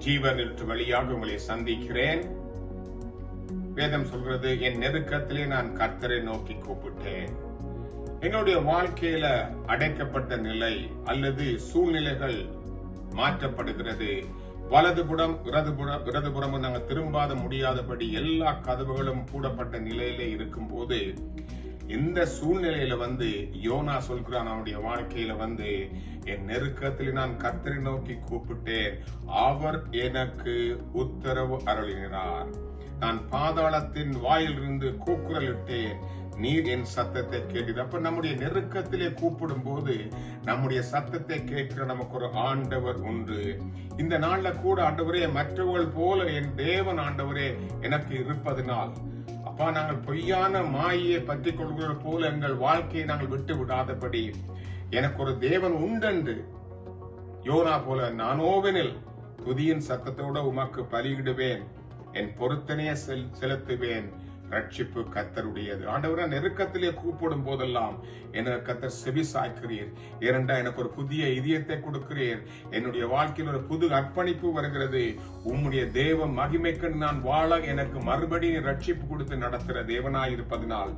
ஜீவனில் வழியாக உங்களை சந்திக்கிறேன். வேதம் சொல்கிறது, என் நெருக்கத்திலே நான் கர்த்தரை நோக்கி கூப்பிட்டேன். என்னுடைய வாழ்க்கையில அடைக்கப்பட்ட நிலை அல்லது சூழ்நிலைகள் மாற்றப்படுகிறது. வலதுபுறம் இடதுபுறமும் நாங்கள் திரும்பாத முடியாதபடி எல்லா கதவுகளும் கூடப்பட்ட நிலையில இருக்கும் போது, இந்த சூழ்நிலையில யோனா சொல்கிறான், அவனுடைய வாழ்க்கையில என் நெருக்கத்தில் நான் கர்த்தரை நோக்கி கூப்பிட்டேன், அவர் எனக்கு உத்தரவு அருளினார். நான் பாதாளத்தின் வாயிலிருந்து கூக்குரலிட்டேன், நீர் என் சத்தத்தை கேட்டது. அப்ப நம்முடைய நெருக்கத்திலே கூப்பிடும் போது நம்முடைய சத்தத்தை கேட்கிற நமக்கு ஒரு ஆண்டவர் உண்டு. இந்த நாள்ல கூட ஆண்டவரே, மற்றவர்கள் போல என் தேவன் ஆண்டவரே எனக்கு இருப்பதனால், அப்பா, நாங்கள் பொய்யான மாயை பற்றி கொள்கிற போல எங்கள் வாழ்க்கையை நாங்கள் விட்டு விடாதபடி எனக்கு ஒரு தேவன் உண்டென்று யோனா போல நானோவெனில் துதியின் சத்தத்தோட உமக்கு பலியிடுவேன், என் பொருத்தனையை செலுத்துவேன், ரட்சிப்பு கர்த்தருடையது. ஆண்டவரே, நெருக்கத்திலே கூப்பிடும் போதெல்லாம் எனக்கு கர்த்தர் செவி சாய்க்கிறீர். ஏனென்றா எனக்கு ஒரு புதிய இதயத்தை கொடுக்கிறீர். என்னுடைய வாழ்க்கையில் ஒரு புது அர்ப்பணிப்பு வருகிறது. உம்முடைய தேவ மகிமைக்கு நான் வாழ எனக்கு மறுபடியும் ரட்சிப்பு கொடுத்து நடத்துகிற தேவனாயிருப்பதனால்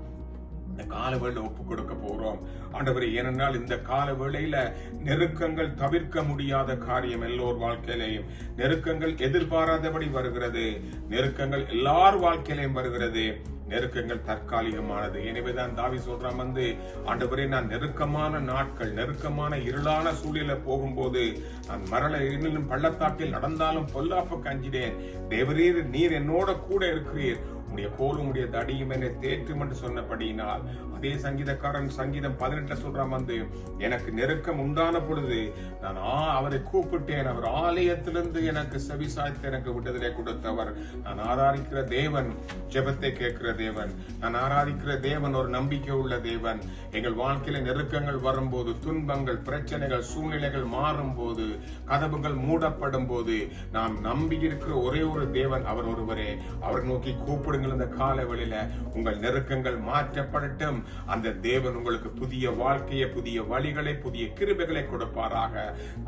இந்த கால வேளை ஒப்பு கொடுக்க போறோம் ஆண்டவரே. ஏனென்றால் இந்த கால வேளையில நெருக்கங்கள் தவிர்க்க முடியாத காரியம். எல்லோர் வாழ்க்கையிலையும் நெருக்கங்கள் எதிர்பாராதபடி வருகிறது. நெருக்கங்கள் எல்லார் வாழ்க்கையிலையும் வருகிறது. நெருக்கங்கள் தற்காலிகமானது. எனவேதான் தாவி சொல்றான், ஆண்டவரே, நான் நெருக்கமான நாட்கள், நெருக்கமான இருளான சூழல போகும்போது, நான் மரண இருளிலும் பள்ளத்தாக்கில் நடந்தாலும் பொல்லாப்புக்கு அஞ்சினேன். தேவரீர், நீர் என்னோட கூட இருக்கிறீர், உடைய கோலும் உடைய தடியும் என்னை தேற்றும் என்று சொன்னபடியினால், அதே சங்கீதக்காரன் சங்கீதம் 18 சொல்றான், எனக்கு நெருக்கம் உண்டான பொழுது நான் அவரை கூப்பிட்டேன், அவர் ஆலயத்திலிருந்து எனக்கு செவி சாய்த்து எனக்கு விடுதலை கொடுத்தவர். நான் ஆராதிக்கிற தேவன் ஜெபத்தை கேட்கிற தேவன். நான் ஆராதிக்கிற தேவன் ஒரு நம்பிக்கை உள்ள தேவன். எங்கள் வாழ்க்கையில நெருக்கங்கள் வரும்போது, துன்பங்கள், பிரச்சனைகள், சூழ்நிலைகள் மாறும் போது, கதவுகள் மூடப்படும் போது, நாம் நம்பி இருக்கிற ஒரே ஒரு தேவன் அவர் ஒருவரே. அவர் நோக்கி கூப்பிடுங்கள். இந்த கால வேளையில உங்கள் நெருக்கங்கள் மாற்றப்படட்டும். அந்த தேவன் உங்களுக்கு புதிய வாழ்க்கையை, புதிய வழிகளை, புதிய கிருபைகளை கொடுப்பாராக.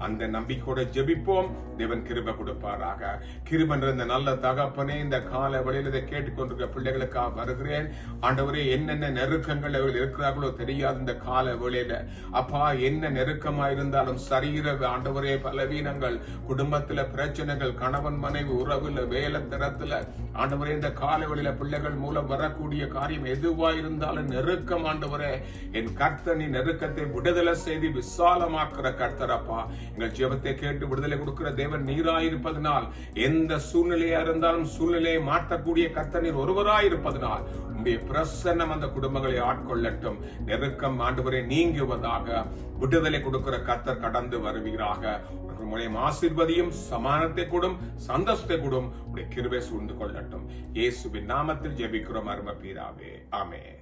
அந்த நம்பிக்கையோட ஜெபிப்போம். தேவன் கிருபை கொடுப்பாராக. கிருபை என்ற நல்ல தகப்பனே, இந்த கால வேளையில இதை கேட்டுக்கொண்டிருக்கிற பிள்ளைகளுக்காக வருகிறேன். ஆண்டவரே, என்னென்ன நெருக்கங்கள் இருக்கிறார்களோ தெரியாது இந்த கால வேளையில. அப்பா, என்ன நெருக்கமா இருந்தாலும், சரீர ஆண்டவரே பலவீனங்கள், குடும்பத்துல பிரச்சனைகள், கணவன் மனைவி உறவுல, வேலை தரத்துல, ஆண்டவரே, இந்த கால வேளையில பிள்ளைகள் மூலம் வரக்கூடிய காரியம் எதுவா இருந்தாலும் நெருக்கம், ஆண்டவரே, என் கர்த்தர் நீ நெருக்கத்தை விடுதலை செய்து விசாலமாக்குற கர்த்தரப்பா. எங்கள் ஜெபத்தை கேட்டு விடுதலை கொடுக்கிற தேவன் நீராயிருப்பதனால், எந்த சூழ்நிலையா இருந்தாலும் சூழ்நிலையை மாற்றக்கூடிய கர்த்தர் நீர் ஒருவராயிருப்பதனால் உங்களுடைய பிரசன்னம் அந்த குடும்பங்களை ஆட்கொள்ளட்டும். நெருக்கம் ஆண்டவரே நீங்குவதாக. விடுதலை கொடுக்கிற கர்த்தர் கடந்து வருவீராக. மூலம் ஆசீர்வதியும், சமானத்தை கூடும், சந்தோஷத்தை கூடும், உடைய கிருபை சூழ்ந்து கொள்ளட்டும். இயேசுவின் நாமத்தில் ஜெபிக்கிறோம் அருமை பிதாவே. ஆமென்.